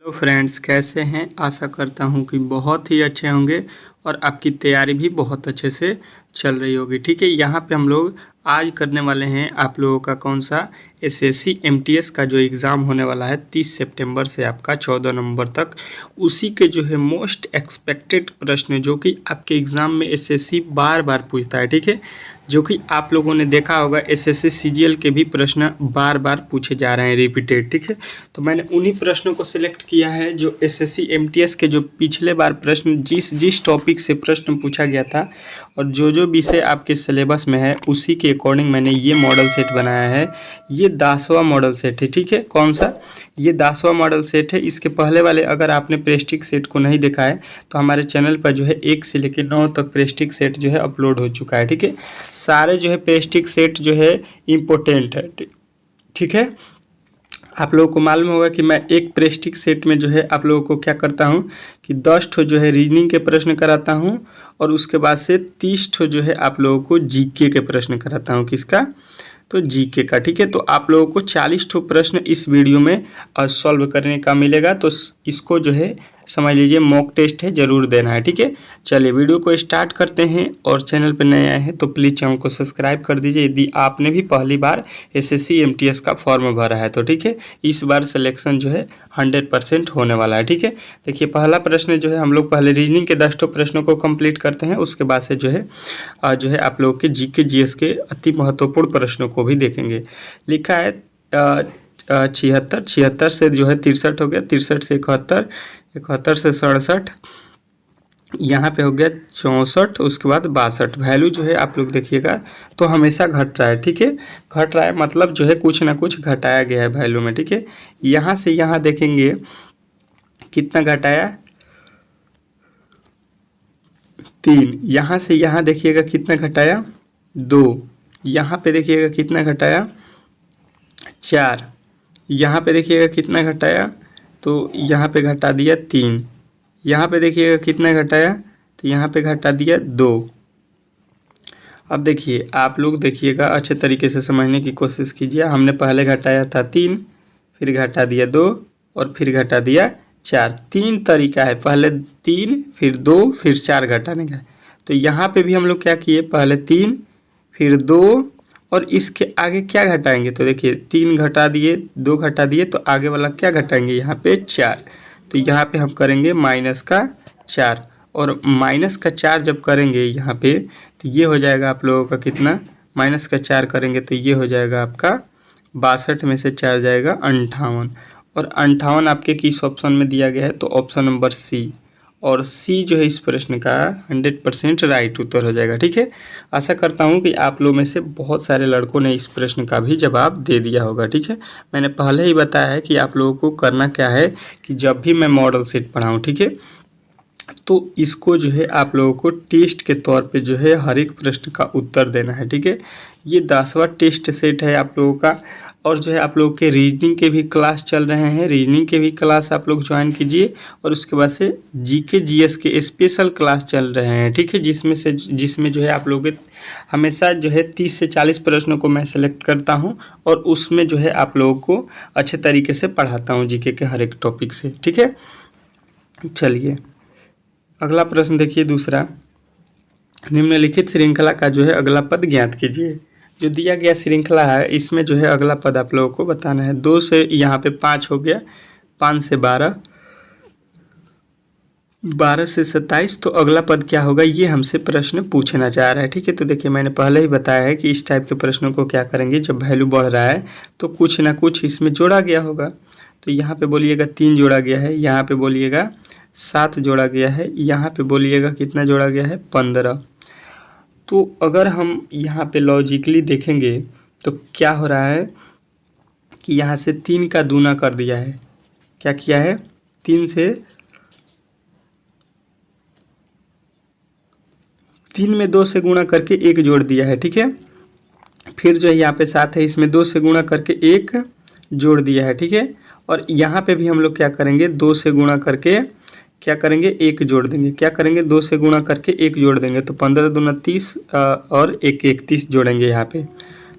तो फ्रेंड्स कैसे हैं। आशा करता हूं कि बहुत ही अच्छे होंगे और आपकी तैयारी भी बहुत अच्छे से चल रही होगी। ठीक है, यहाँ पे हम लोग आज करने वाले हैं आप लोगों का कौन सा एसएससी एमटीएस का जो एग्ज़ाम होने वाला है 30 सितंबर से आपका 14 नवंबर तक, उसी के जो है मोस्ट एक्सपेक्टेड प्रश्न जो कि आपके एग्ज़ाम में एसएससी बार बार पूछता है। ठीक है, जो कि आप लोगों ने देखा होगा एसएससी सीजीएल के भी प्रश्न बार बार पूछे जा रहे हैं रिपीटेड। ठीक है, तो मैंने उन्हीं प्रश्नों को सिलेक्ट किया है जो एसएससी एमटीएस के जो पिछले बार प्रश्न जिस टॉपिक से प्रश्न पूछा गया था और जो विषय आपके सिलेबस में है उसी के अकॉर्डिंग मैंने ये मॉडल सेट बनाया है। ये 10वां मॉडल सेट है। ठीक है, कौन सा? ये 10वां मॉडल सेट है। इसके पहले वाले अगर आपने प्रेस्टिक सेट को नहीं देखा है तो हमारे चैनल पर जो है 1 से लेकर 9 तक प्रेस्टिक सेट जो है अपलोड हो चुका है। ठीक है, सारे जो है प्रेस्टिक सेट जो है इम्पोर्टेंट है। ठीक है, आप लोगों को मालूम होगा कि मैं एक प्रेस्टिक सेट में जो है आप लोगों को क्या करता हूं कि 10 ठो जो है रीजनिंग के प्रश्न कराता हूं और उसके बाद से 30 ठो जो है आप लोगों को जीके के प्रश्न कराता हूं। किसका? तो जीके का। ठीक है, तो आप लोगों को 40 ठो प्रश्न इस वीडियो में सॉल्व करने का मिलेगा। तो इसको जो है समझ लीजिए मॉक टेस्ट है, ज़रूर देना है। ठीक है, चलिए वीडियो को स्टार्ट करते हैं। और चैनल पर नए आए हैं तो प्लीज़ चैनल को सब्सक्राइब कर दीजिए यदि आपने भी पहली बार एसएससी एमटीएस का फॉर्म भरा है तो। ठीक है, इस बार सिलेक्शन जो है 100% होने वाला है। ठीक है, देखिए पहला प्रश्न जो है हम लोग पहले रीजनिंग के 10 ठो प्रश्नों को कंप्लीट करते हैं, उसके बाद से जो है आप लोगों के जीके जीएस के अति महत्वपूर्ण प्रश्नों को भी देखेंगे। लिखा है 76 से जो है 63 हो गया, 63 से 71, 71 से 67, यहाँ पे हो गया 64, उसके बाद 62। वैल्यू जो है आप लोग देखिएगा तो हमेशा घट रहा है। ठीक है, घट रहा है मतलब जो है कुछ ना कुछ घटाया गया है वैल्यू में। ठीक है, यहाँ से यहाँ देखेंगे कितना घटाया, 3। यहाँ से यहाँ देखिएगा कितना घटाया, 2। यहाँ पे देखिएगा कितना घटाया, 4। यहाँ पे देखिएगा कितना घटाया, तो यहाँ पे घटा दिया 3। यहाँ पे देखिएगा कितना घटाया, तो यहाँ पे घटा दिया 2। अब देखिए आप लोग देखिएगा अच्छे तरीके से समझने की कोशिश कीजिए। हमने पहले घटाया था 3, फिर घटा दिया 2 और फिर घटा दिया 4। 3 तरीका है, पहले 3 फिर 2 फिर 4 घटाने का। तो यहाँ पे भी हम लोग क्या किए, पहले 3 फिर 2 और इसके आगे क्या घटाएंगे, तो देखिए 3 घटा दिए, 2 घटा दिए, तो आगे वाला क्या घटाएंगे, यहाँ पे 4। तो यहाँ पे हम करेंगे -4 और -4 जब करेंगे यहाँ पे तो ये हो जाएगा आप लोगों का कितना, -4 करेंगे तो ये हो जाएगा आपका 62 में से 4 जाएगा 58 और 58 आपके किस ऑप्शन में दिया गया है, तो ऑप्शन नंबर सी। और सी जो है इस प्रश्न का 100% राइट उत्तर हो जाएगा। ठीक है, आशा करता हूँ कि आप लोगों में से बहुत सारे लड़कों ने इस प्रश्न का भी जवाब दे दिया होगा। ठीक है, मैंने पहले ही बताया है कि आप लोगों को करना क्या है कि जब भी मैं मॉडल सेट पढ़ाऊँ, ठीक है, तो इसको जो है आप लोगों को टेस्ट के तौर पे जो है हर एक प्रश्न का उत्तर देना है। ठीक है, ये 10वां टेस्ट सेट है आप लोगों का। और जो है आप लोगों के रीजनिंग के भी क्लास चल रहे हैं, रीजनिंग के भी क्लास आप लोग ज्वाइन कीजिए और उसके बाद से जीके जीएस के स्पेशल क्लास चल रहे हैं। ठीक है, जिसमें जो है आप लोग हमेशा जो है 30 से 40 प्रश्नों को मैं सेलेक्ट करता हूं और उसमें जो है आप लोगों को अच्छे तरीके से पढ़ाता हूं जीके के हर एक टॉपिक से। ठीक है, चलिए अगला प्रश्न देखिए दूसरा, निम्नलिखित श्रृंखला का जो है अगला पद ज्ञात कीजिए। जो दिया गया श्रृंखला है इसमें जो है अगला पद आप लोगों को बताना है। 2 से यहाँ पे 5 हो गया, 5 से 12, 12 से 27, तो अगला पद क्या होगा ये हमसे प्रश्न पूछना चाह रहा है। ठीक है, तो देखिए मैंने पहले ही बताया है कि इस टाइप के प्रश्नों को क्या करेंगे, जब वैल्यू बढ़ रहा है तो कुछ ना कुछ इसमें जोड़ा गया होगा। तो यहाँ पे बोलिएगा 3 जोड़ा गया है, यहाँ पे बोलिएगा 7 जोड़ा गया है, यहाँ पे बोलिएगा कितना जोड़ा गया है, 15। तो अगर हम यहाँ पे लॉजिकली देखेंगे तो क्या हो रहा है कि यहाँ से 3 का दूना कर दिया है। क्या किया है, 3 में 2 से गुणा करके 1 जोड़ दिया है। ठीक है, फिर जो है यहाँ पे 7 है, इसमें 2 से गुणा करके 1 जोड़ दिया है। ठीक है, और यहाँ पे भी हम लोग क्या करेंगे, 2 से गुणा करके क्या करेंगे, 1 जोड़ देंगे। क्या करेंगे, 2 से गुणा करके 1 जोड़ देंगे, तो 15 दूना 30 और 1 31 जोड़ेंगे यहाँ पे।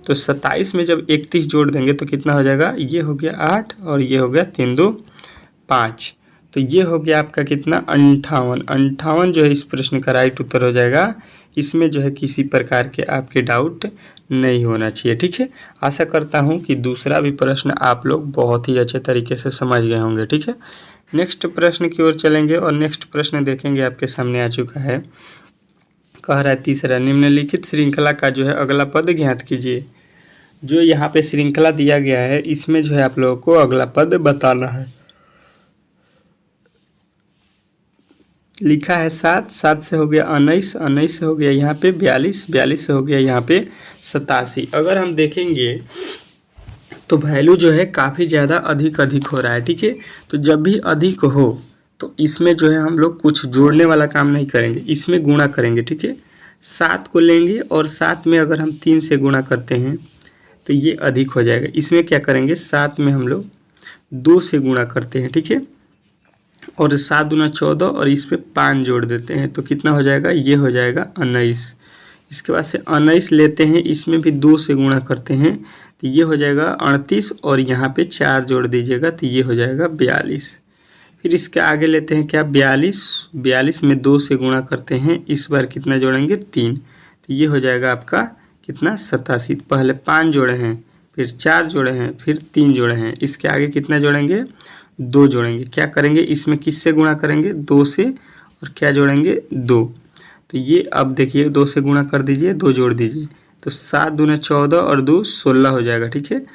तो 27 में जब 31 जोड़ देंगे तो कितना हो जाएगा, ये हो गया 8 और ये हो गया 3 2 5। तो ये हो गया आपका कितना 58। 58 जो है इस प्रश्न का राइट उत्तर हो जाएगा। इसमें जो है किसी प्रकार के आपके डाउट नहीं होना चाहिए। ठीक है, आशा करता हूँ कि दूसरा भी प्रश्न आप लोग बहुत ही अच्छे तरीके से समझ गए होंगे। ठीक है, नेक्स्ट प्रश्न की ओर चलेंगे और नेक्स्ट प्रश्न देखेंगे आपके सामने आ चुका है। कह रहा है तीसरा, निम्नलिखित श्रृंखला का जो है अगला पद ज्ञात कीजिए। जो यहाँ पे श्रृंखला दिया गया है इसमें जो है आप लोगों को अगला पद बताना है। लिखा है 7, 7 से हो गया 19, 19 से हो गया यहाँ पे 42, 42 से हो गया यहाँ पे 87। अगर हम देखेंगे तो वैल्यू जो है काफ़ी ज़्यादा अधिक हो रहा है। ठीक है, तो जब भी अधिक हो तो इसमें जो है हम लोग कुछ जोड़ने वाला काम नहीं करेंगे, इसमें गुणा करेंगे। ठीक है, 7 को लेंगे और 7 में अगर हम 3 से गुणा करते हैं तो ये अधिक हो जाएगा। इसमें क्या करेंगे, 7 में हम लोग 2 से गुणा करते हैं। ठीक है, और 7 दूना 14 और इस पे 5 जोड़ देते हैं तो कितना हो जाएगा, ये हो जाएगा 19। इसके बाद से 19 लेते हैं, इसमें भी 2 से गुणा करते हैं तो ये हो जाएगा 38 और यहाँ पे 4 जोड़ दीजिएगा तो ये हो जाएगा 42। फिर इसके आगे लेते हैं क्या, 42, 42 में 2 से गुणा करते हैं, इस बार कितना जोड़ेंगे 3 तो ये हो जाएगा आपका कितना 87। पहले 5 जोड़े हैं, फिर 4 जोड़े हैं, फिर 3 जोड़े हैं, इसके आगे कितना जोड़ेंगे 2 जोड़ेंगे। क्या करेंगे, इसमें किससे गुणा करेंगे 2 से, और क्या जोड़ेंगे 2। तो ये अब देखिए 2 से गुणा कर दीजिए, 2 जोड़ दीजिए तो 7 दूना 14 और 2 16 हो जाएगा। ठीक है,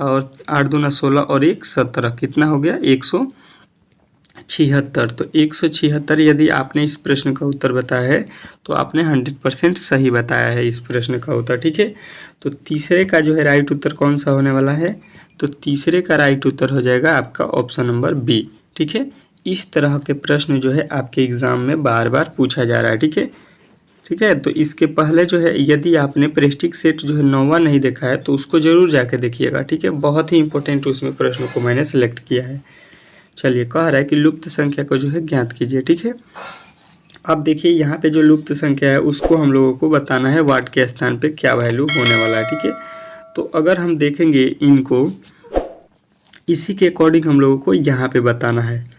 और 8 दूना 16 और 1 17, कितना हो गया 176। तो 176 यदि आपने इस प्रश्न का उत्तर बताया है तो आपने 100% सही बताया है इस प्रश्न का उत्तर। ठीक है, तो तीसरे का जो है राइट उत्तर कौन सा होने वाला है, तो तीसरे का राइट उत्तर हो जाएगा आपका ऑप्शन नंबर बी। ठीक है, इस तरह के प्रश्न जो है आपके एग्ज़ाम में बार बार पूछा जा रहा है। ठीक है, ठीक है, तो इसके पहले जो है यदि आपने प्रेस्टिक सेट जो है 9वां नहीं देखा है तो उसको ज़रूर जाके देखिएगा। ठीक है, बहुत ही इंपॉर्टेंट उसमें प्रश्नों को मैंने सेलेक्ट किया है। चलिए, कह रहा है कि लुप्त संख्या को जो है ज्ञात कीजिए। ठीक है, अब देखिए यहाँ पे जो लुप्त संख्या है उसको हम लोगों को बताना है वाट के स्थान पे क्या वैल्यू होने वाला है। ठीक है, तो अगर हम देखेंगे इनको, इसी के अकॉर्डिंग हम लोगों को यहाँ पे बताना है।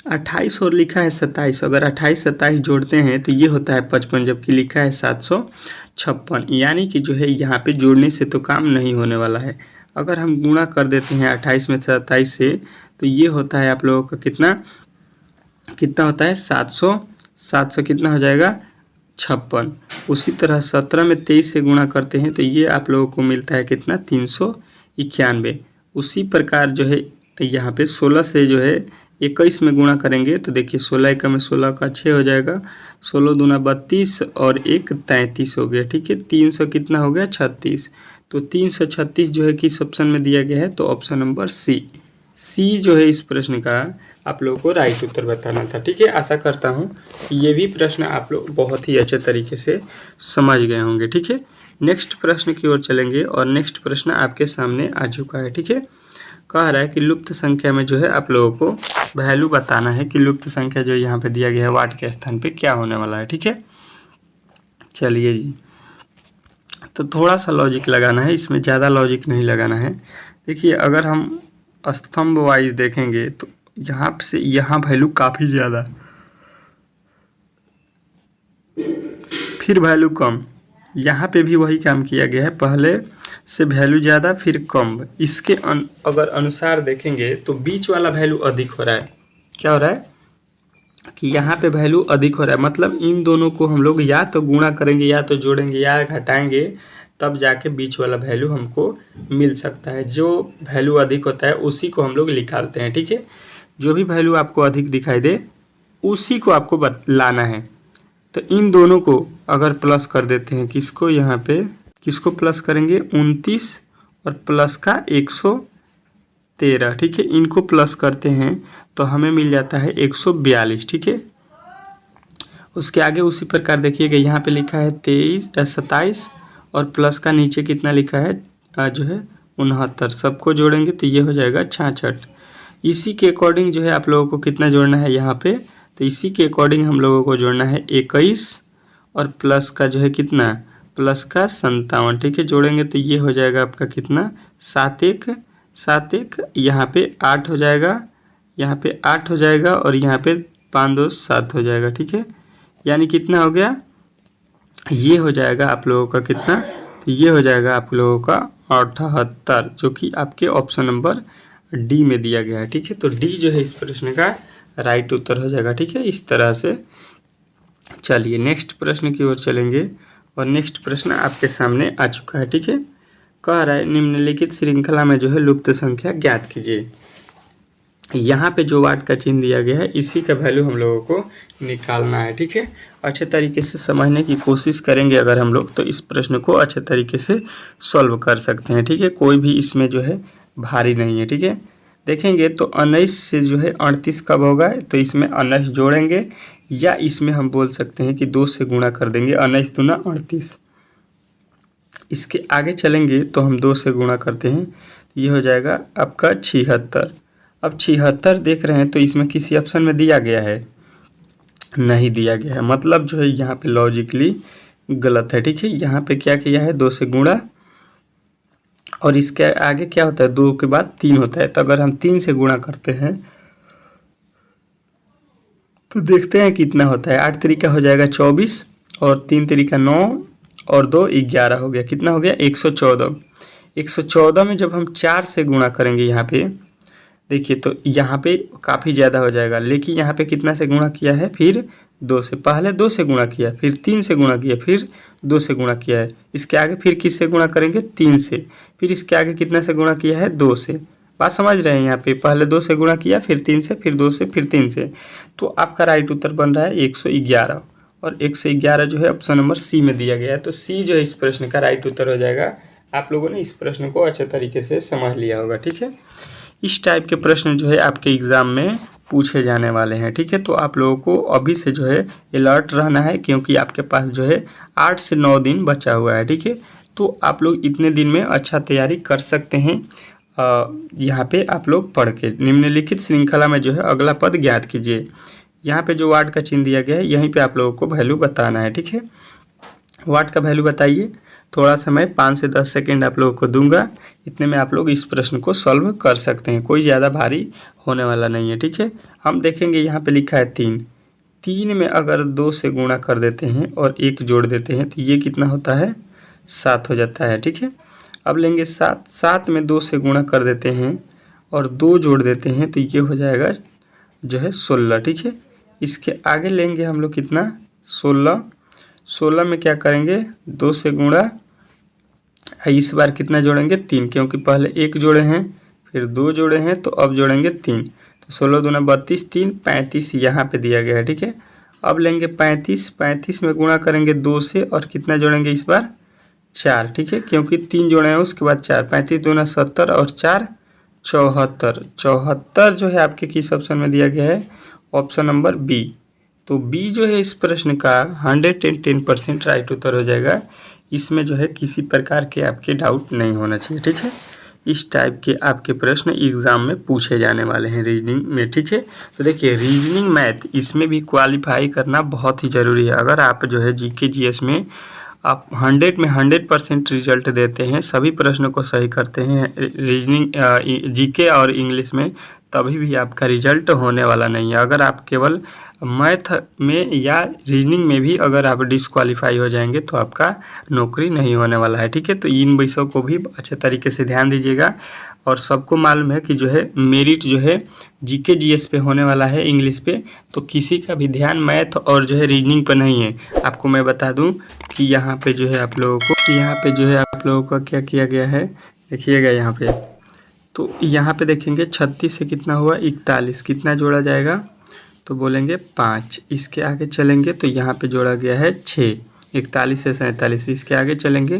28 और लिखा है 27, अगर 28 27 जोड़ते हैं तो ये होता है 55, जबकि लिखा है 756, यानी कि जो है यहाँ पे जोड़ने से तो काम नहीं होने वाला है। अगर हम गुणा कर देते हैं 28 में 27 से तो ये होता है आप लोगों का कितना होता है 700 कितना हो जाएगा 56। उसी तरह 17 में 23 से गुणा करते हैं तो ये आप लोगों को मिलता है कितना 391। उसी प्रकार जो है यहाँ पे 16 से जो है 21 में गुणा करेंगे तो देखिए 16 एकम में 16 का 6 हो जाएगा, 16 दूना 32 और 1 33 हो गया। ठीक है, 300 कितना हो गया 36। तो 336 जो है किस ऑप्शन में दिया गया है, तो ऑप्शन नंबर सी जो है इस प्रश्न का आप लोगों को राइट उत्तर बताना था। ठीक है, आशा करता हूँ कि ये भी प्रश्न आप लोग बहुत ही अच्छे तरीके से समझ गए होंगे। ठीक है, नेक्स्ट प्रश्न की ओर चलेंगे और नेक्स्ट प्रश्न आपके सामने आ चुका है। ठीक है, कह रहा है कि लुप्त संख्या में जो है आप लोगों को वैल्यू बताना है कि लुप्त संख्या जो यहाँ पे दिया गया है वाट के स्थान पे क्या होने वाला है। ठीक है, चलिए जी, तो थोड़ा सा लॉजिक लगाना है, इसमें ज़्यादा लॉजिक नहीं लगाना है। देखिए अगर हम स्तंभ वाइज देखेंगे तो यहाँ से यहाँ वैल्यू काफ़ी ज़्यादा, फिर वैल्यू कम, यहाँ पे भी वही काम किया गया है, पहले से वैल्यू ज़्यादा फिर कम। इसके अगर अनुसार देखेंगे तो बीच वाला वैल्यू अधिक हो रहा है। क्या हो रहा है कि यहाँ पे वैल्यू अधिक हो रहा है, मतलब इन दोनों को हम लोग या तो गुणा करेंगे या तो जोड़ेंगे या घटाएंगे, तब जाके बीच वाला वैल्यू हमको मिल सकता है। जो वैल्यू अधिक होता है उसी को हम लोग निकालते हैं। ठीक है, जो भी वैल्यू आपको अधिक दिखाई दे उसी को आपको लाना है। तो इन दोनों को अगर प्लस कर देते हैं, किसको यहाँ पे किसको प्लस करेंगे 29 और प्लस का 113। ठीक है, इनको प्लस करते हैं तो हमें मिल जाता है 142। ठीक है, उसके आगे उसी प्रकार देखिएगा यहाँ पे लिखा है 27 और प्लस का नीचे कितना लिखा है जो है 69, सबको जोड़ेंगे तो ये हो जाएगा 66। इसी के अकॉर्डिंग जो है आप लोगों को कितना जोड़ना है यहाँ पे, तो इसी के अकॉर्डिंग हम लोगों को जोड़ना है 21 और प्लस का जो है कितना प्लस का 57। ठीक है, जोड़ेंगे तो ये हो जाएगा आपका कितना 71 7 1 यहाँ पे 8 हो जाएगा, यहाँ पे 8 हो जाएगा और यहाँ पे 5 2 7 हो जाएगा। ठीक है, यानी कितना हो गया, ये हो जाएगा आप लोगों का कितना, तो ये हो जाएगा आप लोगों का 78, जो कि आपके ऑप्शन नंबर डी में दिया गया है। ठीक है, तो डी जो है इस प्रश्न का राइट उत्तर हो जाएगा। ठीक है, इस तरह से चलिए नेक्स्ट प्रश्न की ओर चलेंगे और नेक्स्ट प्रश्न आपके सामने आ चुका है। ठीक है, कह रहा है निम्नलिखित श्रृंखला में जो है लुप्त संख्या ज्ञात कीजिए। यहाँ पे जो वाट का चिन्ह दिया गया है इसी का वैल्यू हम लोगों को निकालना है। ठीक है, अच्छे तरीके से समझने की कोशिश करेंगे अगर हम लोग, तो इस प्रश्न को अच्छे तरीके से सॉल्व कर सकते हैं। ठीक है, कोई भी इसमें जो है भारी नहीं है। ठीक है, देखेंगे तो 19 से जो है 38 कब होगा, तो इसमें 19 जोड़ेंगे या इसमें हम बोल सकते हैं कि 2 से गुणा कर देंगे, 19 दूना 38। इसके आगे चलेंगे तो हम 2 से गुणा करते हैं, ये हो जाएगा आपका 76। अब 76 देख रहे हैं तो इसमें किसी ऑप्शन में दिया गया है, नहीं दिया गया है, मतलब जो है यहाँ पे लॉजिकली गलत है। ठीक है, यहाँ पे क्या किया है, 2 से गुणा और इसके आगे क्या होता है, 2 के बाद 3 होता है। तो अगर हम 3 से गुणा करते हैं तो देखते हैं कितना होता है। 8 तरीका हो जाएगा 24 और 3 तरीका 9 और 2 11 हो गया, कितना हो गया 114। 114 में जब हम 4 से गुणा करेंगे यहाँ पे देखिए तो यहाँ पे काफ़ी ज़्यादा हो जाएगा, लेकिन यहाँ पे कितना से गुणा किया है, फिर 2 से, पहले 2 से गुणा किया, फिर 3 से गुणा किया, फिर 2 से गुणा किया है। इसके आगे फिर किससे गुणा करेंगे, 3 से, फिर इसके आगे कितना से गुणा किया है, 2 से। बात समझ रहे हैं, यहाँ पे पहले 2 से गुणा किया, फिर 3 से, फिर 2 से, फिर 3 से। तो आपका राइट उत्तर बन रहा है 111 और 111 जो है ऑप्शन नंबर सी में दिया गया है। तो सी जो है इस प्रश्न का राइट उत्तर हो जाएगा। आप लोगों ने इस प्रश्न को अच्छे तरीके से समझ लिया होगा। ठीक है, इस टाइप के प्रश्न जो है आपके एग्ज़ाम में पूछे जाने वाले हैं। ठीक है, तो आप लोगों को अभी से जो है अलर्ट रहना है, क्योंकि आपके पास जो है 8 से 9 दिन बचा हुआ है। ठीक है, तो आप लोग इतने दिन में अच्छा तैयारी कर सकते हैं। यहाँ पे आप लोग पढ़ के निम्नलिखित श्रृंखला में जो है अगला पद ज्ञात कीजिए। यहाँ पे जो वाट का चिन्ह दिया गया है यहीं पे आप लोगों को वैल्यू बताना है। ठीक है, वाट का वैल्यू बताइए। थोड़ा समय 5 से 10 सेकेंड आप लोगों को दूंगा, इतने में आप लोग इस प्रश्न को सॉल्व कर सकते हैं, कोई ज़्यादा भारी होने वाला नहीं है। ठीक है, हम देखेंगे यहाँ पे लिखा है 3, 3 में अगर 2 से गुणा कर देते हैं और 1 जोड़ देते हैं तो ये कितना होता है, 7 हो जाता है। ठीक है, अब लेंगे 7, 7 में 2 से गुणा कर देते हैं और 2 जोड़ देते हैं तो ये हो जाएगा जो है 16। ठीक है, इसके आगे लेंगे हम लोग कितना, 16, 16 में क्या करेंगे, 2 से गुणा, इस बार कितना जोड़ेंगे, 3, क्योंकि पहले 1 जोड़े हैं फिर 2 जोड़े हैं तो अब जोड़ेंगे 3, तो 16 दूना 32, 3 35 यहाँ पे दिया गया है। ठीक है, अब लेंगे 35, 35 में गुणा करेंगे 2 से और कितना जोड़ेंगे इस बार, 4। ठीक है, क्योंकि 3 जोड़े हैं उसके बाद 4, 35 दूना 70 और 4 74, 74 जो है आपके किस ऑप्शन में दिया गया है, ऑप्शन नंबर बी। तो बी जो है इस प्रश्न का 110% राइट उत्तर हो जाएगा। इसमें जो है किसी प्रकार के आपके डाउट नहीं होना चाहिए। ठीक है, इस टाइप के आपके प्रश्न एग्ज़ाम में पूछे जाने वाले हैं रीजनिंग में। ठीक है, तो देखिए रीजनिंग मैथ इसमें भी क्वालिफाई करना बहुत ही ज़रूरी है। अगर आप जो है जीके जीएस में आप 100 में 100% रिजल्ट देते हैं, सभी प्रश्नों को सही करते हैं रीजनिंग जीके और इंग्लिश में, तभी भी आपका रिजल्ट होने वाला नहीं है। अगर आप केवल मैथ में या रीजनिंग में भी अगर आप डिस्क्वालीफाई हो जाएंगे तो आपका नौकरी नहीं होने वाला है। ठीक है, तो इन विषयों को भी अच्छे तरीके से ध्यान दीजिएगा। और सबको मालूम है कि जो है मेरिट जो है जीके जीएस पे होने वाला है इंग्लिश पे, तो किसी का भी ध्यान मैथ और जो है रीजनिंग पर नहीं है। आपको मैं बता दूं कि यहाँ पे जो है आप लोगों का क्या किया गया है, देखिएगा यहाँ पे, तो यहाँ पे देखेंगे 36 से कितना हुआ 41, कितना जोड़ा जाएगा, तो बोलेंगे 5। इसके आगे चलेंगे तो यहाँ पे जोड़ा गया है 6, 41 से 47। इसके आगे चलेंगे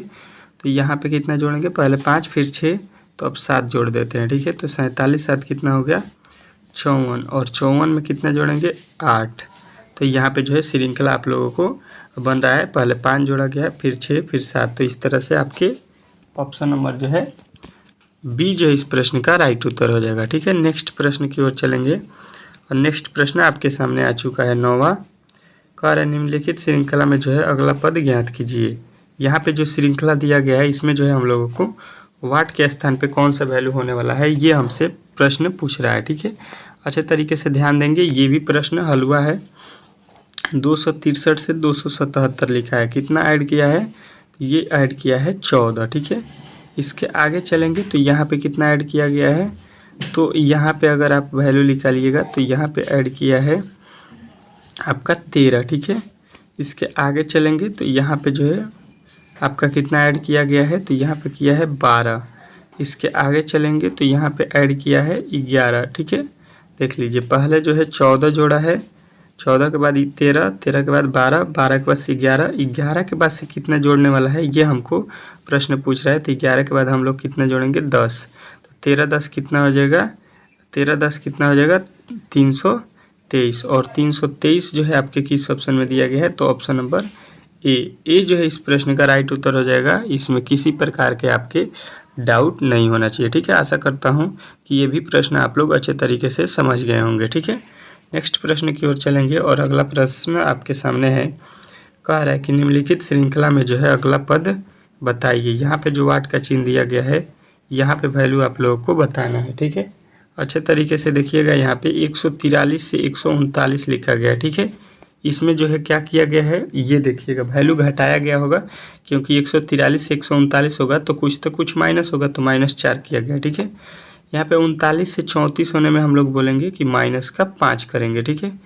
तो यहाँ पे कितना जोड़ेंगे, पहले 5 फिर 6, तो अब 7 जोड़ देते हैं। ठीक है, तो 47 7 कितना हो गया 54, और 54 में कितना जोड़ेंगे 8। तो यहाँ पे जो है श्रृंखला आप लोगों को बन रहा है, पहले 5 जोड़ा गया फिर 6 फिर 7। तो इस तरह से आपके ऑप्शन नंबर जो है बी जो है इस प्रश्न का राइट उत्तर हो जाएगा। ठीक है, नेक्स्ट प्रश्न की ओर चलेंगे और नेक्स्ट प्रश्न आपके सामने आ चुका है 9वां। कह रहे निम्नलिखित श्रृंखला में जो है अगला पद ज्ञात कीजिए। यहाँ पे जो श्रृंखला दिया गया है इसमें जो है हम लोगों को वाट के स्थान पे कौन सा वैल्यू होने वाला है, ये हमसे प्रश्न पूछ रहा है। ठीक है, अच्छे तरीके से ध्यान देंगे। ये भी प्रश्न हल हुआ है। 263 से 277 लिखा है, कितना ऐड किया है, ये ऐड किया है 14। ठीक है, इसके आगे चलेंगे तो यहाँ पे कितना ऐड किया गया है, तो यहाँ पे अगर आप वैल्यू निकालिएगा तो यहाँ पे ऐड किया है आपका 13। ठीक है, इसके आगे चलेंगे तो यहाँ पे जो है आपका कितना ऐड किया गया है, तो यहाँ पे किया है 12। इसके आगे चलेंगे तो यहाँ पे ऐड किया है 11। ठीक है, देख लीजिए, पहले जो है 14 जोड़ा है, 14 के बाद 13, 13 के बाद 12, 12 के बाद से 11, 11 के बाद से कितना जोड़ने वाला है, ये हमको प्रश्न पूछ रहा है। तो 11 के बाद हम लोग कितना जोड़ेंगे, 10। तो 13 10 कितना हो जाएगा, 13 10 कितना हो जाएगा, 323। और 323 जो है आपके किस ऑप्शन में दिया गया है, तो ऑप्शन नंबर ए जो है इस प्रश्न का राइट उत्तर हो जाएगा। इसमें किसी प्रकार के आपके डाउट नहीं होना चाहिए। ठीक है, आशा करता हूँ कि ये भी प्रश्न आप लोग अच्छे तरीके से समझ गए होंगे। ठीक है, नेक्स्ट प्रश्न की ओर चलेंगे और अगला प्रश्न आपके सामने है। कह रहा है कि निम्नलिखित श्रृंखला में जो है अगला पद बताइए। यहाँ पे जो वाट का चिन्ह दिया गया है, यहाँ पे वैल्यू आप लोगों को बताना है। ठीक है, अच्छे तरीके से देखिएगा, यहाँ पे 143 से 139 लिखा गया है। ठीक है, इसमें जो है क्या किया गया है, ये देखिएगा, वैल्यू घटाया गया होगा, क्योंकि 143 से 139 होगा तो कुछ माइनस होगा, तो -4 किया गया। ठीक है, यहाँ पे 39 से 34 होने में हम लोग बोलेंगे कि -5 करेंगे। ठीक है,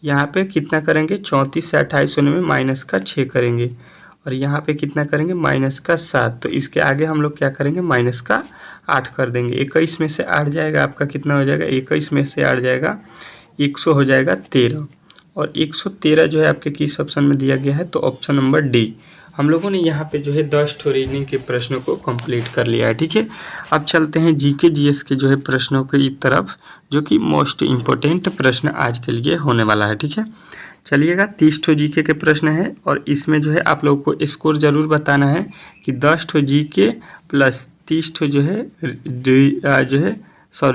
यहाँ पे कितना करेंगे, 34 से 28 होने में -6 करेंगे, और यहाँ पे कितना करेंगे, -7। तो इसके आगे हम लोग क्या करेंगे, -8 कर देंगे। 21 में से 8 जाएगा, आपका कितना हो जाएगा, 21 में से 8 जाएगा 100 हो जाएगा 13। और 113 जो है आपके किस ऑप्शन में दिया गया है, तो ऑप्शन नंबर डी। हम लोगों ने यहाँ पे जो है 10 रीजनिंग के प्रश्नों को कंप्लीट कर लिया है। ठीक है, अब चलते हैं जीके जीएस के जो है प्रश्नों की तरफ, जो कि मोस्ट इम्पोर्टेंट प्रश्न आज के लिए होने वाला है। ठीक है, चलिएगा, 30 जीके के प्रश्न है, और इसमें जो है आप लोगों को स्कोर ज़रूर बताना है कि 10 जीके प्लस 30 जो है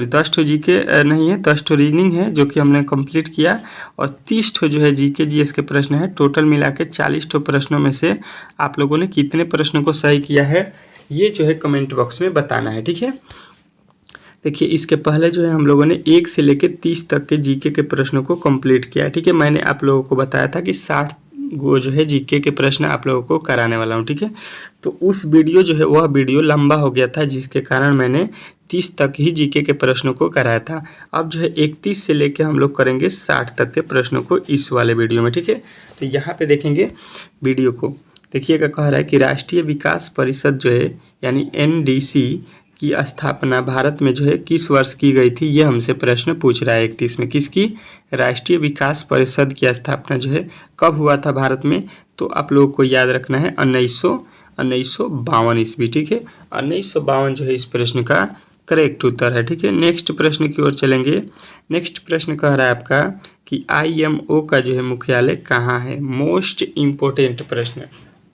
10 जीके नहीं है, 10 रीजनिंग है जो कि हमने कंप्लीट किया, और 30 जो है जीके जीएस के प्रश्न है। टोटल मिला के 40 प्रश्नों में से आप लोगों ने कितने प्रश्नों को सही किया है, ये जो है कमेंट बॉक्स में बताना है। ठीक है, देखिए, इसके पहले जो है हम लोगों ने 1 से लेकर 30 तक के जीके के प्रश्नों को कंप्लीट किया। ठीक है, मैंने आप लोगों को बताया था कि 60 वो जो है जीके के प्रश्न आप लोगों को कराने वाला हूँ। ठीक है, तो उस वीडियो जो है वह वीडियो लंबा हो गया था, जिसके कारण मैंने 30 तक ही जीके के प्रश्नों को कराया था। अब जो है 31 से लेकर हम लोग करेंगे 60 तक के प्रश्नों को इस वाले वीडियो में। ठीक है, तो यहाँ पे देखेंगे वीडियो को, देखिएगा, कह रहा है कि राष्ट्रीय विकास परिषद जो है यानी NDC की स्थापना भारत में जो है किस वर्ष की गई थी, ये हमसे प्रश्न पूछ रहा है। 31 में किसकी, राष्ट्रीय विकास परिषद की स्थापना जो है कब हुआ था भारत में, तो आप लोगों को याद रखना है 1952 ईस्वी। ठीक है, 1952 जो है इस प्रश्न का करेक्ट उत्तर है। ठीक है, नेक्स्ट प्रश्न की ओर चलेंगे। नेक्स्ट प्रश्न कह रहा है आपका कि IMO का जो है मुख्यालय कहाँ है। मोस्ट इम्पोर्टेंट प्रश्न,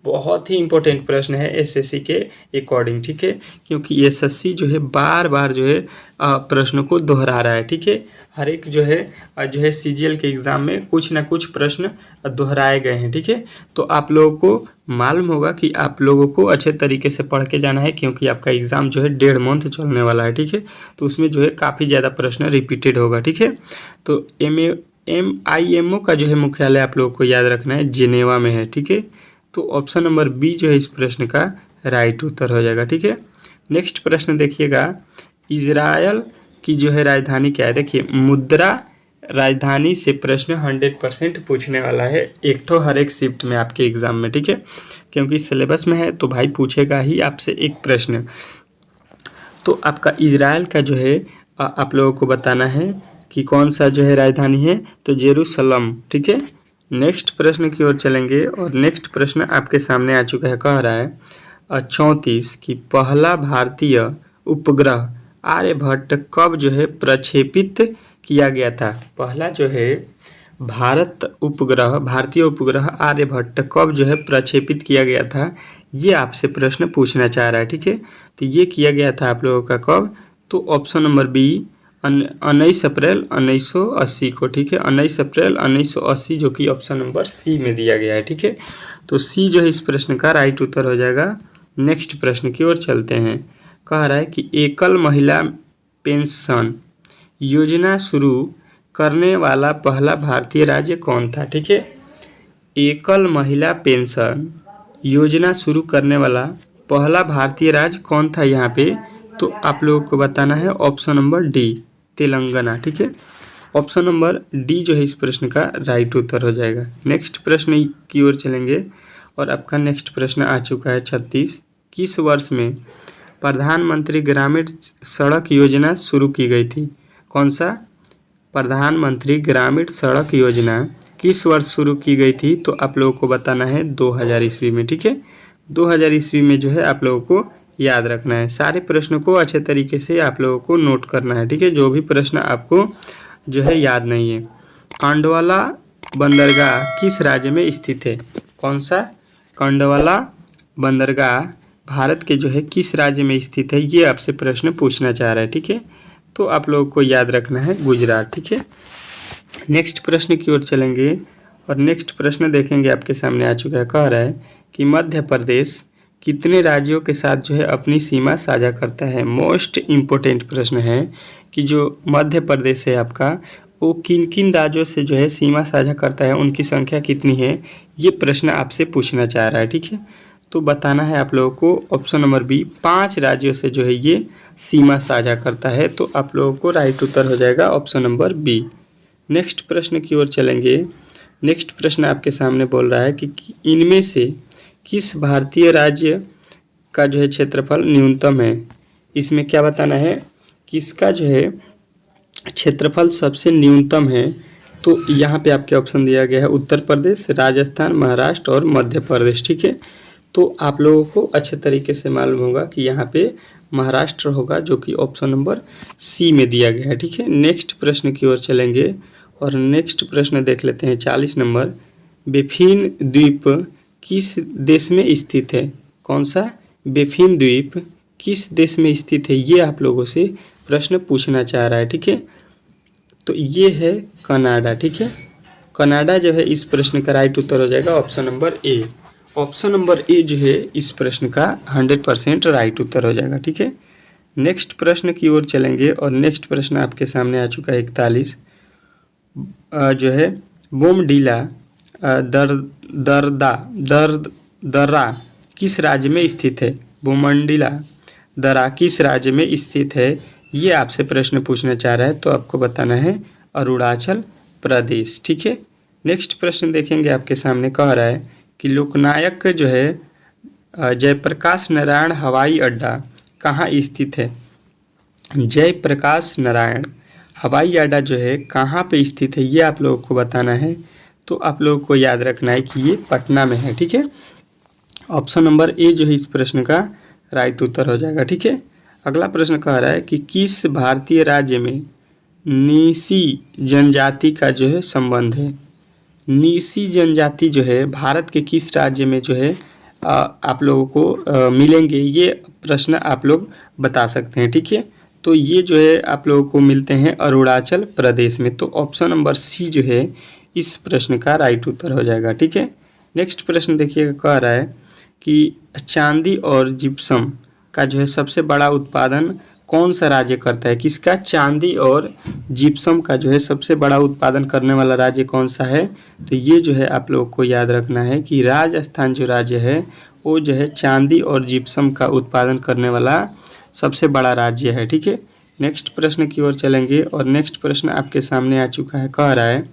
बहुत ही इंपॉर्टेंट प्रश्न है SSC के अकॉर्डिंग। ठीक है, क्योंकि SSC जो है बार बार जो है प्रश्नों को दोहरा रहा है। ठीक है, हर एक जो है CGL के एग्ज़ाम में कुछ ना कुछ प्रश्न दोहराए गए हैं। ठीक है, तो आप लोगों को मालूम होगा कि आप लोगों को अच्छे तरीके से पढ़ के जाना है, क्योंकि आपका एग्ज़ाम जो है 1.5 मंथ चलने वाला है। ठीक है, तो उसमें जो है काफ़ी ज़्यादा प्रश्न रिपीटेड होगा। ठीक है, तो IMO का जो है मुख्यालय आप लोगों को याद रखना है जिनेवा में है। ठीक है, तो ऑप्शन नंबर बी जो है इस प्रश्न का राइट उत्तर हो जाएगा। ठीक है, नेक्स्ट प्रश्न देखिएगा, इजराइल की जो है राजधानी क्या है। देखिए, मुद्रा राजधानी से प्रश्न 100% पूछने वाला है, एक तो हर एक शिफ्ट में आपके एग्जाम में। ठीक है, क्योंकि सिलेबस में है तो भाई पूछेगा ही आपसे एक प्रश्न। तो आपका इजराइल का जो है आप लोगों को बताना है कि कौन सा जो है राजधानी है, तो जेरूसलम। ठीक है, नेक्स्ट प्रश्न की ओर चलेंगे, और नेक्स्ट प्रश्न आपके सामने आ चुका है। कह रहा है 34 कि पहला भारतीय उपग्रह आर्यभट्ट कब जो है प्रक्षेपित किया गया था। पहला जो है भारतीय उपग्रह आर्यभट्ट कब जो है प्रक्षेपित किया गया था, ये आपसे प्रश्न पूछना चाह रहा है। ठीक है, तो ये किया गया था आप लोगों का कब, तो ऑप्शन नंबर बी 19 अप्रैल 1980 को। ठीक है, 19 अप्रैल 1980 जो कि ऑप्शन नंबर सी में दिया गया है। ठीक है, तो सी जो है इस प्रश्न का राइट उत्तर हो जाएगा। नेक्स्ट प्रश्न की ओर चलते हैं। कह रहा है कि एकल महिला पेंशन योजना शुरू करने वाला पहला भारतीय राज्य कौन था। ठीक है, एकल महिला पेंशन योजना शुरू करने वाला पहला भारतीय राज्य कौन था यहाँ पे, तो आप लोगों को बताना है ऑप्शन नंबर डी, तेलंगाना। ठीक है, ऑप्शन नंबर डी जो है इस प्रश्न का राइट उत्तर हो जाएगा। नेक्स्ट प्रश्न की ओर चलेंगे और आपका नेक्स्ट प्रश्न आ चुका है 36। किस वर्ष में प्रधानमंत्री ग्रामीण सड़क योजना शुरू की गई थी। कौन सा प्रधानमंत्री ग्रामीण सड़क योजना किस वर्ष शुरू की गई थी, तो आप लोगों को बताना है 2000 ईस्वी में। ठीक है, 2000 ईस्वी में जो है आप लोगों को याद रखना है। सारे प्रश्नों को अच्छे तरीके से आप लोगों को नोट करना है। ठीक है, जो भी प्रश्न आपको जो है याद नहीं है। कांडवाला बंदरगाह किस राज्य में स्थित है। कौन सा कांडवाला बंदरगाह भारत के जो है किस राज्य में स्थित है, ये आपसे प्रश्न पूछना चाह रहा है। ठीक है, तो आप लोगों को याद रखना है गुजरात। ठीक है, नेक्स्ट प्रश्न की ओर चलेंगे और नेक्स्ट प्रश्न देखेंगे आपके सामने आ चुका है। कह रहा है कि मध्य प्रदेश कितने राज्यों के साथ जो है अपनी सीमा साझा करता है। मोस्ट इम्पोर्टेंट प्रश्न है कि जो मध्य प्रदेश है आपका, वो किन किन राज्यों से जो है सीमा साझा करता है, उनकी संख्या कितनी है, ये प्रश्न आपसे पूछना चाह रहा है। ठीक है, तो बताना है आप लोगों को ऑप्शन नंबर बी, 5 राज्यों से जो है ये सीमा साझा करता है। तो आप लोगों को राइट उत्तर हो जाएगा ऑप्शन नंबर बी। नेक्स्ट प्रश्न की ओर चलेंगे। नेक्स्ट प्रश्न आपके सामने बोल रहा है कि इनमें से किस भारतीय राज्य का जो है क्षेत्रफल न्यूनतम है। इसमें क्या बताना है, किसका जो है क्षेत्रफल सबसे न्यूनतम है। तो यहाँ पे आपके ऑप्शन दिया गया है उत्तर प्रदेश, राजस्थान, महाराष्ट्र और मध्य प्रदेश। ठीक है, तो आप लोगों को अच्छे तरीके से मालूम होगा कि यहाँ पे महाराष्ट्र होगा, जो कि ऑप्शन नंबर सी में दिया गया है। ठीक है, नेक्स्ट प्रश्न की ओर चलेंगे और नेक्स्ट प्रश्न देख लेते हैं 40 नंबर। बेफिन द्वीप किस देश में स्थित है। कौन सा बेफिन द्वीप किस देश में स्थित है, ये आप लोगों से प्रश्न पूछना चाह रहा है। ठीक है, तो ये है कनाडा। ठीक है, कनाडा जो है इस प्रश्न का राइट उत्तर हो जाएगा ऑप्शन नंबर ए। ऑप्शन नंबर ए जो है इस प्रश्न का 100% राइट उत्तर हो जाएगा। ठीक है, नेक्स्ट प्रश्न की ओर चलेंगे और नेक्स्ट प्रश्न आपके सामने आ चुका है 41। जो है बोमडीला दर्रा किस राज्य में स्थित है। बोमडीला दर्रा किस राज्य में स्थित है, ये आपसे प्रश्न पूछना चाह रहा है। तो आपको बताना है अरुणाचल प्रदेश। ठीक है, नेक्स्ट प्रश्न देखेंगे आपके सामने। कह रहा है कि लोकनायक जो है जयप्रकाश नारायण हवाई अड्डा कहाँ स्थित है। जयप्रकाश नारायण हवाई अड्डा जो है कहाँ पे स्थित है, ये आप लोगों को बताना है। तो आप लोगों को याद रखना है कि ये पटना में है। ठीक है, ऑप्शन नंबर ए जो है इस प्रश्न का राइट उत्तर हो जाएगा। ठीक है, अगला प्रश्न कह रहा है कि किस भारतीय राज्य में नीसी जनजाति का जो है संबंध है। नीसी जनजाति जो है भारत के किस राज्य में जो है आप लोगों को मिलेंगे, ये प्रश्न आप लोग बता सकते हैं। ठीक है, तो ये जो है आप लोगों को मिलते हैं अरुणाचल प्रदेश में। तो ऑप्शन नंबर सी जो है इस प्रश्न का राइट उत्तर हो जाएगा। ठीक है, नेक्स्ट प्रश्न देखिएगा। कह रहा है कि चांदी और जिप्सम का जो है सबसे बड़ा उत्पादन कौन सा राज्य करता है। किसका, चांदी और जिप्सम का जो है सबसे बड़ा उत्पादन करने वाला राज्य कौन सा है। तो ये जो है आप लोगों को याद रखना है कि राजस्थान जो राज्य है वो जो है चांदी और जिप्सम का उत्पादन करने वाला सबसे बड़ा राज्य है। ठीक है, नेक्स्ट प्रश्न की ओर चलेंगे और नेक्स्ट प्रश्न आपके सामने आ चुका है। कह रहा है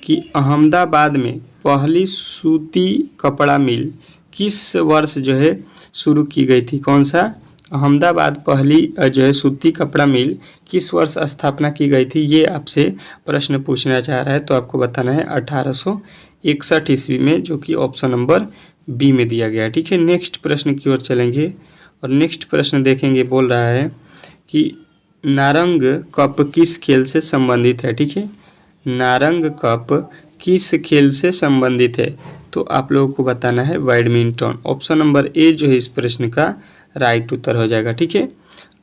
कि अहमदाबाद में पहली सूती कपड़ा मिल किस वर्ष जो है शुरू की गई थी। कौन सा, अहमदाबाद पहली जो है सूती कपड़ा मिल किस वर्ष स्थापना की गई थी, ये आपसे प्रश्न पूछना चाह रहा है। तो आपको बताना है 1861 ईस्वी में, जो कि ऑप्शन नंबर बी में दिया गया है। ठीक है, नेक्स्ट प्रश्न की ओर चलेंगे और नेक्स्ट प्रश्न देखेंगे। बोल रहा है कि नारंग कप किस खेल से संबंधित है। ठीक है, नारंग कप किस खेल से संबंधित है, तो आप लोगों को बताना है बैडमिंटन। ऑप्शन नंबर ए जो है इस प्रश्न का राइट उत्तर हो जाएगा। ठीक है,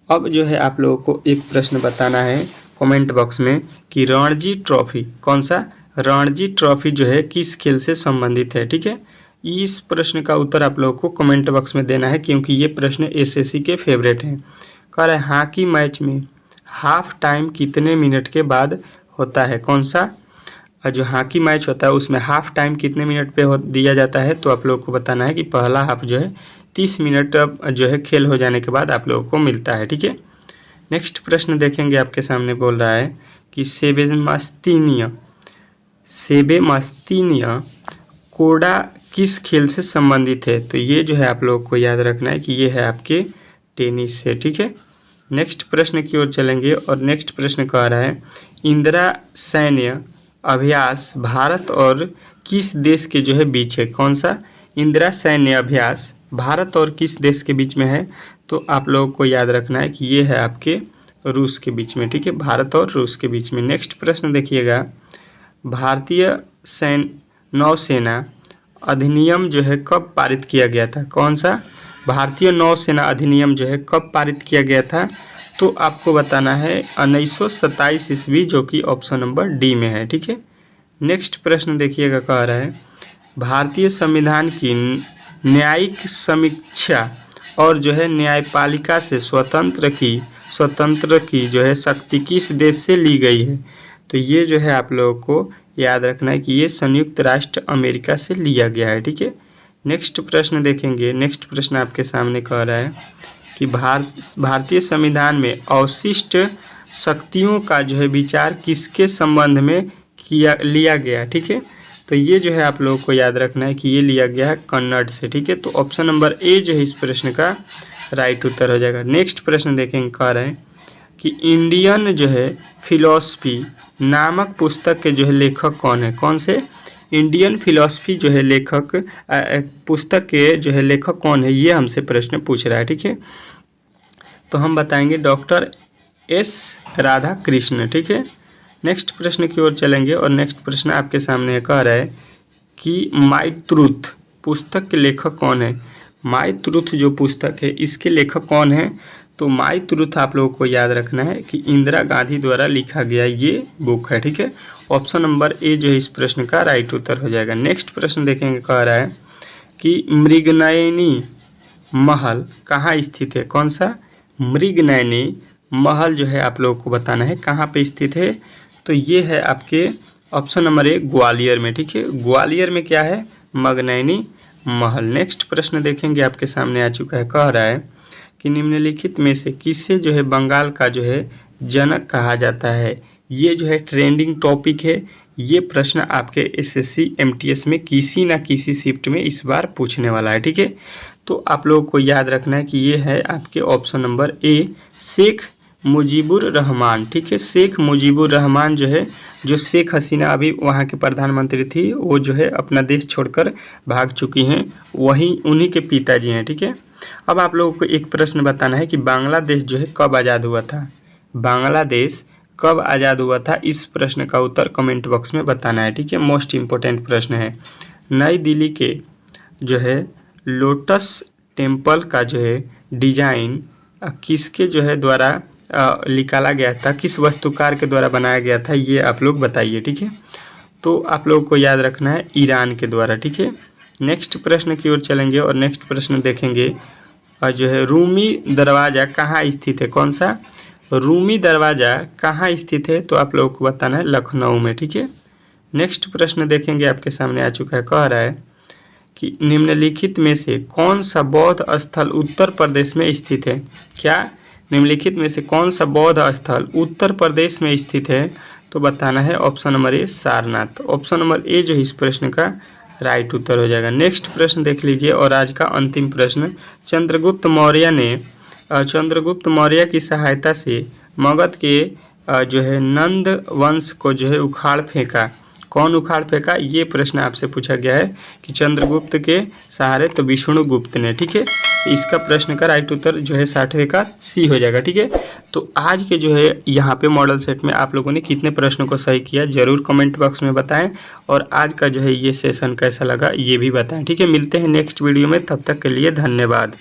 अब जो है आप लोगों को एक प्रश्न बताना है कमेंट बॉक्स में कि रणजी ट्रॉफी, कौन सा रणजी ट्रॉफी जो है किस खेल से संबंधित है। ठीक है, इस प्रश्न का उत्तर आप लोगों को कमेंट बॉक्स में देना है, क्योंकि ये प्रश्न एसएससी के फेवरेट हैं। कह रहा है हॉकी मैच में हाफ टाइम कितने मिनट के बाद होता है? कौन सा जो हॉकी मैच होता है उसमें हाफ टाइम कितने मिनट पे दिया जाता है? तो आप लोगों को बताना है कि पहला हाफ जो है 30 मिनट जो है खेल हो जाने के बाद आप लोगों को मिलता है। ठीक है, नेक्स्ट प्रश्न देखेंगे, आपके सामने बोल रहा है कि सेबेमस्तीनिया कोड़ा किस खेल से संबंधित है? तो ये जो है आप लोगों को याद रखना है कि ये है आपके टेनिस से। ठीक है, नेक्स्ट प्रश्न की ओर चलेंगे और नेक्स्ट प्रश्न कह रहा है इंदिरा सैन्य अभ्यास भारत और किस देश के जो है बीच है? कौन सा इंदिरा सैन्य अभ्यास भारत और किस देश के बीच में है? तो आप लोगों को याद रखना है कि ये है आपके रूस के बीच में। ठीक है, भारत और रूस के बीच में। नेक्स्ट प्रश्न देखिएगा, भारतीय नौसेना अधिनियम जो है कब पारित किया गया था? कौन सा भारतीय नौसेना अधिनियम जो है कब पारित किया गया था? तो आपको बताना है 1927 ईस्वी, जो कि ऑप्शन नंबर डी में है। ठीक है, नेक्स्ट प्रश्न देखिएगा, कह रहा है भारतीय संविधान की न्यायिक समीक्षा और जो है न्यायपालिका से स्वतंत्र की जो है शक्ति किस देश से ली गई है? तो ये जो है आप लोगों को याद रखना है कि ये संयुक्त राष्ट्र अमेरिका से लिया गया है। ठीक है, नेक्स्ट प्रश्न देखेंगे। नेक्स्ट प्रश्न आपके सामने कह रहा है कि भारतीय संविधान में अवशिष्ट शक्तियों का जो है विचार किसके संबंध में लिया गया? ठीक है, तो ये जो है आप लोगों को याद रखना है कि ये लिया गया है कन्नड़ से। ठीक है, तो ऑप्शन नंबर ए जो है इस प्रश्न का राइट उत्तर हो जाएगा। नेक्स्ट प्रश्न देखेंगे, कह रहे हैं कि इंडियन जो है फिलॉसफी नामक पुस्तक के जो है लेखक कौन है? कौन से इंडियन फिलॉसफी जो है लेखक पुस्तक के जो है लेखक कौन है? ये हमसे प्रश्न पूछ रहा है। ठीक है, तो हम बताएंगे डॉक्टर एस राधाकृष्ण। ठीक है, नेक्स्ट प्रश्न की ओर चलेंगे और नेक्स्ट प्रश्न आपके सामने कह रहा है कि माय ट्रूथ पुस्तक के लेखक कौन है? माय ट्रूथ जो पुस्तक है इसके लेखक कौन है? तो माय ट्रूथ आप लोगों को याद रखना है कि इंदिरा गांधी द्वारा लिखा गया ये बुक है। ठीक है, ऑप्शन नंबर ए जो है इस प्रश्न का राइट उत्तर हो जाएगा। नेक्स्ट प्रश्न देखेंगे, कह रहा है कि मृगनयनी महल कहाँ स्थित है? कौन सा मृगनयनी महल जो है आप लोगों को बताना है कहाँ पे स्थित है? तो ये है आपके ऑप्शन नंबर ए ग्वालियर में। ठीक है, ग्वालियर में क्या है? मृगनयनी महल। नेक्स्ट प्रश्न देखेंगे, आपके सामने आ चुका है, कह रहा है कि निम्नलिखित में से किसे जो है बंगाल का जो है जनक कहा जाता है? ये जो है ट्रेंडिंग टॉपिक है। ये प्रश्न आपके एसएससी एमटीएस में किसी ना किसी शिफ्ट में इस बार पूछने वाला है। ठीक है, तो आप लोगों को याद रखना है कि ये है आपके option number A Sheikh Mujibur Rahman. ठीक है, शेख मुजीबुर रहमान जो है, जो शेख हसीना अभी वहाँ के प्रधानमंत्री थी, वो जो है अपना देश छोड़कर भाग चुकी हैं, वहीं उन्हीं के पिताजी हैं। ठीक है, अब आप लोगों को एक प्रश्न बताना है कि बांग्लादेश जो है कब आज़ाद हुआ था? बांग्लादेश कब आज़ाद हुआ था? इस प्रश्न का उत्तर कमेंट बॉक्स में बताना है। ठीक है, मोस्ट इम्पोर्टेंट प्रश्न है। नई दिल्ली के जो है लोटस टेम्पल का जो है डिजाइन किसके जो है द्वारा निकाला गया था? किस वास्तुकार के द्वारा बनाया गया था? ये आप लोग बताइए। ठीक है, तो आप लोगों को याद रखना है ईरान के द्वारा। ठीक है, नेक्स्ट प्रश्न की ओर चलेंगे और नेक्स्ट प्रश्न देखेंगे और जो है रूमी दरवाज़ा कहाँ स्थित है? कौन सा रूमी दरवाज़ा कहाँ स्थित है? तो आप लोगों को बताना है लखनऊ में। ठीक है, नेक्स्ट प्रश्न देखेंगे, आपके सामने आ चुका है, कह रहा है कि निम्नलिखित में से कौन सा बौद्ध स्थल उत्तर प्रदेश में स्थित है? क्या निम्नलिखित में से कौन सा बौद्ध स्थल उत्तर प्रदेश में स्थित है? तो बताना है ऑप्शन नंबर ए सारनाथ। ऑप्शन नंबर ए जो इस प्रश्न का राइट उत्तर हो जाएगा। नेक्स्ट प्रश्न देख लीजिए और आज का अंतिम प्रश्न, चंद्रगुप्त मौर्य की सहायता से मगध के जो है नंद वंश को जो है उखाड़ फेंका। कौन उखाड़ फेंका? ये प्रश्न आपसे पूछा गया है कि चंद्रगुप्त के सहारे तो विष्णुगुप्त ने। ठीक है, इसका प्रश्न का राइट उत्तर जो है 60वें का सी हो जाएगा। ठीक है, तो आज के जो है यहाँ पे मॉडल सेट में आप लोगों ने कितने प्रश्नों को सही किया जरूर कमेंट बॉक्स में बताएं, और आज का जो है ये सेशन कैसा लगा ये भी बताएं। ठीक है, मिलते हैं नेक्स्ट वीडियो में, तब तक के लिए धन्यवाद।